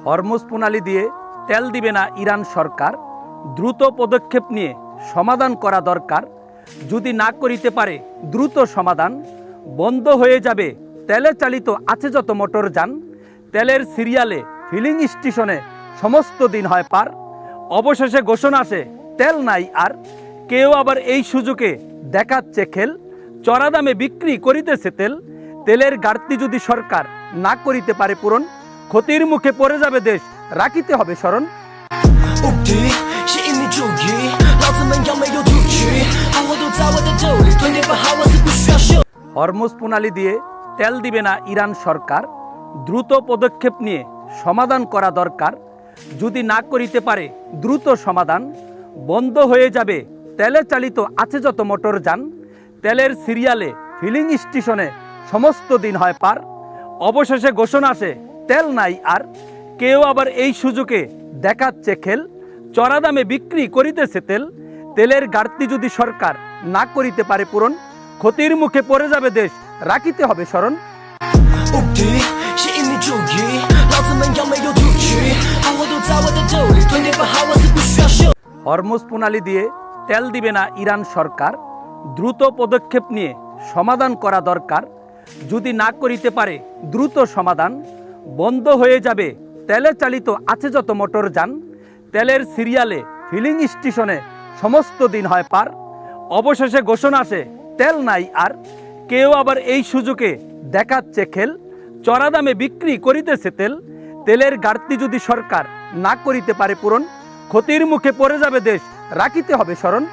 Hormuz প্রণালী দিয়ে তেল দিবে না ইরান সরকার। দ্রুত পদক্ষেপ নিয়ে সমাধান করা দরকার। যদি না করিতে পারে দ্রুত সমাধান, বন্ধ হয়ে যাবে তেলে চালিত আছে যত মোটরযান। তেলের সিরিয়ালে ফিলিং স্টেশনে সমস্ত দিন হয় পার। অবশেষে ঘোষণা আসে তেল নাই আর। কেউ আবার এই সুযোগে দেখাচ্ছে খেল, চড়া দামে বিক্রি করিতেছে তেল। তেলের ঘাটতি যদি সরকার না করিতে পারে পূরণ, ক্ষতির মুখে পড়ে যাবে দেশ, রাখিতে হবে স্মরণ। হরমুজ প্রণালী দিয়ে তেল দিবে না ইরান সরকার। দ্রুত পদক্ষেপ নিয়ে সমাধান করা দরকার। যদি না করিতে পারে দ্রুত সমাধান, বন্ধ হয়ে যাবে তেলে চালিত আছে যত মোটরযান। তেলের সিরিয়ালে ফিলিং স্টেশনে সমস্ত দিন হয় পার। অবশেষে ঘোষণা আসে তেল নাই আর। কেউ আবার এই সুযোগে দেখাচ্ছে খেল, চড়া দামে বিক্রি করিতেছে তেল। তেলের ঘাটতি যদি সরকার না করিতে পারে পূরণ, ক্ষতির মুখে পড়ে যাবে দেশ, রাখিতে হবে স্মরণ। হরমুজ প্রণালী দিয়ে তেল দিবে না ইরান সরকার। দ্রুত পদক্ষেপ নিয়ে সমাধান করা দরকার। যদি না করিতে পারে দ্রুত সমাধান, বন্ধ হয়ে যাবে তেলে চালিত আছে যত মোটরযান। তেলের সিরিয়ালে ফিলিং স্টেশনে সমস্ত দিন হয় পার। অবশেষে ঘোষণা আসে তেল নাই আর। কেউ আবার এই সুযোগে দেখাচ্ছে খেল, চড়া দামে বিক্রি করিতেছে তেল। তেলের ঘাটতি যদি সরকার না করিতে পারে পূরণ, ক্ষতির মুখে পড়ে যাবে দেশ, রাখিতে হবে স্মরণ।